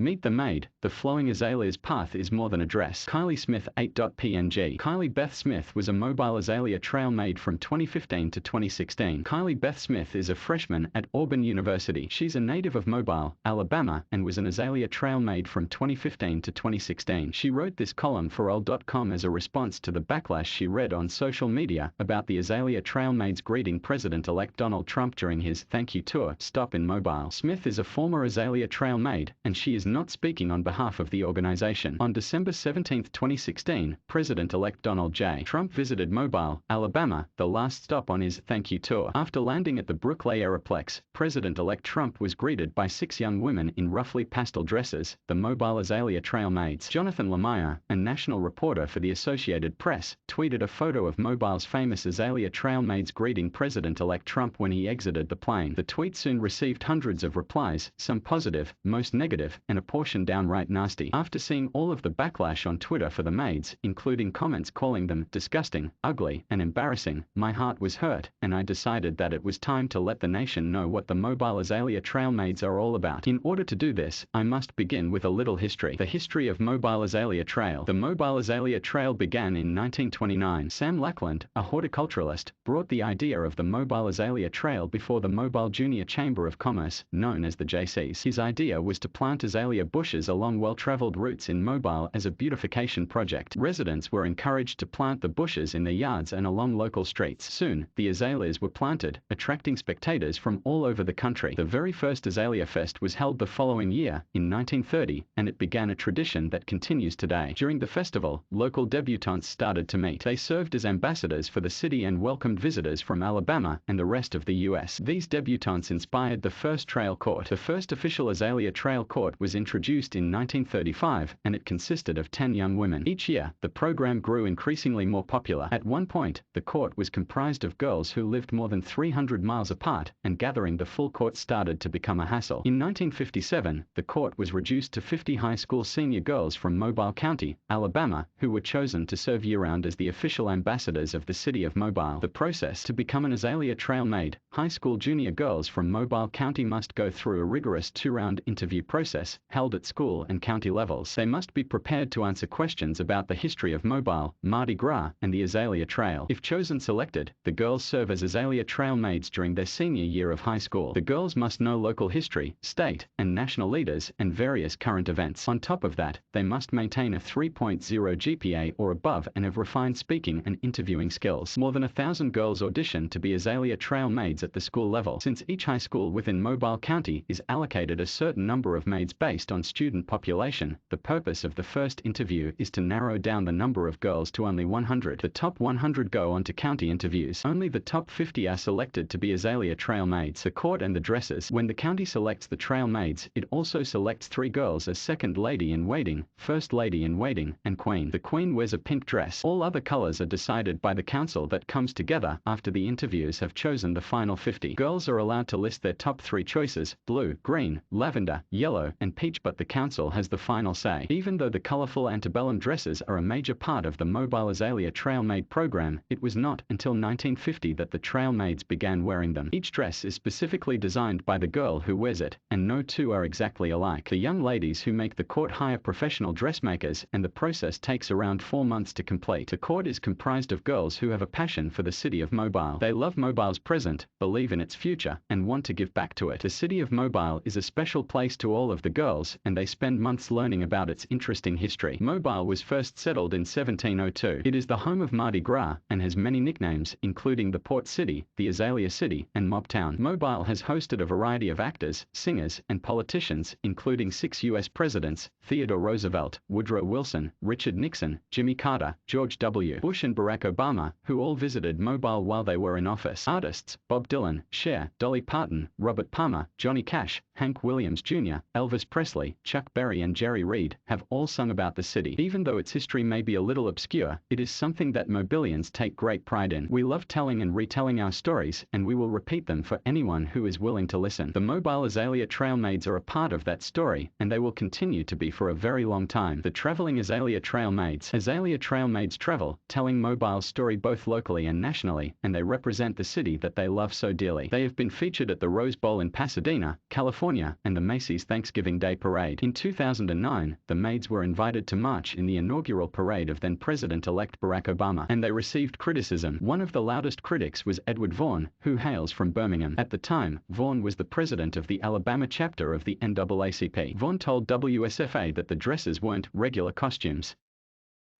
Meet the maid. The flowing azaleas path is more than a dress. Kylie Smith 8.png. Kylie Beth Smith was a mobile azalea trail maid from 2015 to 2016. Kylie Beth Smith is a freshman at Auburn University. She's a native of Mobile, Alabama, and was an azalea trail maid from 2015 to 2016. She wrote this column for old.com as a response to the backlash she read on social media about the azalea trail maids greeting President-elect Donald Trump during his thank you tour stop in Mobile. Smith is a former azalea trail maid, and she is not speaking on behalf of the organization. On December 17, 2016, President-elect Donald J. Trump visited Mobile, Alabama, the last stop on his thank you tour. After landing at the Brooklyn Aeroplex, President-elect Trump was greeted by 6 young women in roughly pastel dresses, the Mobile azalea trail maids. Jonathan Lemire, a national reporter for the Associated Press, tweeted a photo of Mobile's famous azalea trail maids greeting President-elect Trump when he exited the plane. The tweet soon received hundreds of replies, some positive, most negative, and a portion downright nasty. After seeing all of the backlash on Twitter for the maids, including comments calling them disgusting, ugly, and embarrassing, my heart was hurt, and I decided that it was time to let the nation know what the Mobile azalea trail maids are all about. In order to do this, I must begin with a little history. The history of Mobile azalea trail. The Mobile azalea trail began in 1929. Sam Lackland, a horticulturalist, brought the idea of the Mobile azalea trail before the Mobile Junior Chamber of Commerce, known as the JCs. His idea was to plant azalea bushes along well-traveled routes in Mobile as a beautification project. Residents were encouraged to plant the bushes in their yards and along local streets. Soon, the azaleas were planted, attracting spectators from all over the country. The very first Azalea Fest was held the following year, in 1930, and it began a tradition that continues today. During the festival, local debutantes started to meet. They served as ambassadors for the city and welcomed visitors from Alabama and the rest of the U.S. These debutantes inspired the first trail court. The first official azalea trail court was introduced in 1935, and it consisted of 10 young women. Each year, the program grew increasingly more popular. At one point, the court was comprised of girls who lived more than 300 miles apart, and gathering the full court started to become a hassle. In 1957, the court was reduced to 50 high school senior girls from Mobile County, Alabama, who were chosen to serve year-round as the official ambassadors of the city of Mobile. The process to become an azalea trail maid: high school junior girls from Mobile County must go through a rigorous 2-round interview process, held at school and county levels. They must be prepared to answer questions about the history of Mobile, Mardi Gras, and the azalea trail. If chosen selected, the girls serve as azalea trail maids during their senior year of high school. The girls must know local history, state, and national leaders, and various current events. On top of that, they must maintain a 3.0 GPA or above and have refined speaking and interviewing skills. More than 1,000 girls audition to be azalea trail maids at the school level. Since each high school within Mobile County is allocated a certain number of maids based on student population, the purpose of the first interview is to narrow down the number of girls to only 100. The top 100 go on to county interviews. Only the top 50 are selected to be azalea trail maids. The court and the dresses. When the county selects the trail maids, it also selects 3 girls as second lady in waiting, first lady in waiting, and queen. The queen wears a pink dress. All other colors are decided by the council that comes together after the interviews have chosen the final 50. Girls are allowed to list their top 3 choices: blue, green, lavender, yellow, and peach, but the council has the final say. Even though the colorful antebellum dresses are a major part of the Mobile azalea trail maid program, it was not until 1950 that the trail maids began wearing them. Each dress is specifically designed by the girl who wears it, and no two are exactly alike. The young ladies who make the court hire professional dressmakers, and the process takes around 4 months to complete. The court is comprised of girls who have a passion for the city of Mobile. They love Mobile's present, believe in its future, and want to give back to it. The city of Mobile is a special place to all of the girls, and they spend months learning about its interesting history. Mobile was first settled in 1702. It is the home of Mardi Gras, and has many nicknames, including the Port City, the Azalea City, and Mobtown. Mobile has hosted a variety of actors, singers, and politicians, including 6 U.S. presidents: Theodore Roosevelt, Woodrow Wilson, Richard Nixon, Jimmy Carter, George W. Bush, and Barack Obama, who all visited Mobile while they were in office. Artists: Bob Dylan, Cher, Dolly Parton, Robert Palmer, Johnny Cash, Hank Williams Jr., Elvis Presley, Chuck Berry, and Jerry Reed have all sung about the city. Even though its history may be a little obscure, it is something that Mobilians take great pride in. We love telling and retelling our stories, and we will repeat them for anyone who is willing to listen. The Mobile azalea trail maids are a part of that story, and they will continue to be for a very long time. The traveling azalea trail maids. Azalea trail maids travel, telling Mobile's story both locally and nationally, and they represent the city that they love so dearly. They have been featured at the Rose Bowl in Pasadena, California, and the Macy's Thanksgiving Day Parade. In 2009, the maids were invited to march in the inaugural parade of then-President-elect Barack Obama, and they received criticism. One of the loudest critics was Edward Vaughn, who hails from Birmingham. At the time, Vaughn was the president of the Alabama chapter of the NAACP. Vaughn told WSFA that the dresses weren't regular costumes.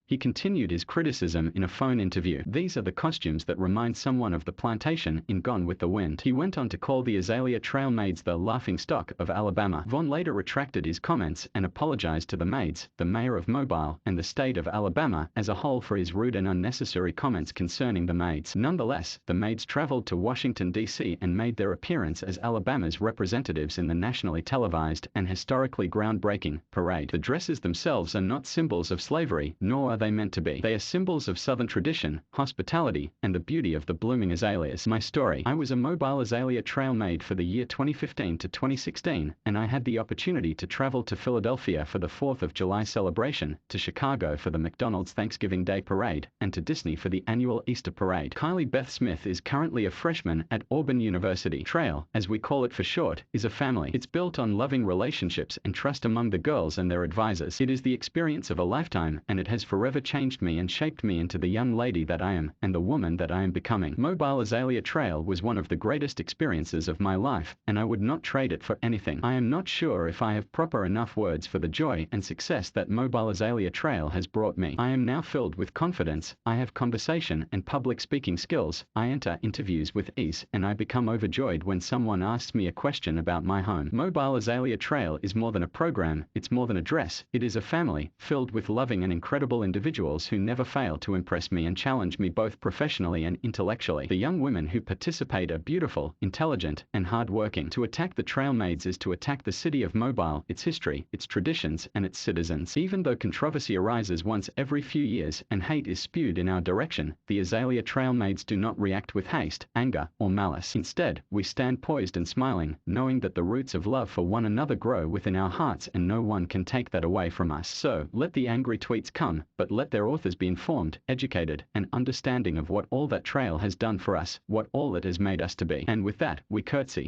He continued his criticism in a phone interview. These are the costumes that remind someone of the plantation in Gone with the Wind. He went on to call the Azalea Trail maids the laughingstock of Alabama. Vaughn later retracted his comments and apologized to the maids, the mayor of Mobile, and the state of Alabama as a whole for his rude and unnecessary comments concerning the maids. Nonetheless, the maids traveled to Washington, D.C. and made their appearance as Alabama's representatives in the nationally televised and historically groundbreaking parade. The dresses themselves are not symbols of slavery, nor are they meant to be. They are symbols of Southern tradition, hospitality, and the beauty of the blooming azaleas. My story: I was a Mobile Azalea Trail maid for the year 2015 to 2016, and I had the opportunity to travel to Philadelphia for the 4th of July celebration, to Chicago for the McDonald's Thanksgiving Day Parade, and to Disney for the annual Easter Parade. Kylie Beth Smith is currently a freshman at Auburn University. Trail, as we call it for short, is a family. It's built on loving relationships and trust among the girls and their advisors. It is the experience of a lifetime, and it has forever changed me and shaped me into the young lady that I am, and the woman that I am becoming. Mobile Azalea Trail was one of the greatest experiences of my life, and I would not trade it for anything. I am not sure if I have proper enough words for the joy and success that Mobile Azalea Trail has brought me. I am now filled with confidence, I have conversation and public speaking skills, I enter interviews with ease, and I become overjoyed when someone asks me a question about my home. Mobile Azalea Trail is more than a program, it's more than a dress, it is a family, filled with loving and incredible individuals who never fail to impress me and challenge me both professionally and intellectually. The young women who participate are beautiful, intelligent, and hard-working. To attack the trail maids is to attack the city of Mobile, its history, its traditions, and its citizens. Even though controversy arises once every few years and hate is spewed in our direction, the Azalea Trail maids do not react with haste, anger, or malice. Instead, we stand poised and smiling, knowing that the roots of love for one another grow within our hearts and no one can take that away from us. So, let the angry tweets come, but let their authors be informed, educated, and understanding of what all that trail has done for us, what all it has made us to be. And with that, we curtsy.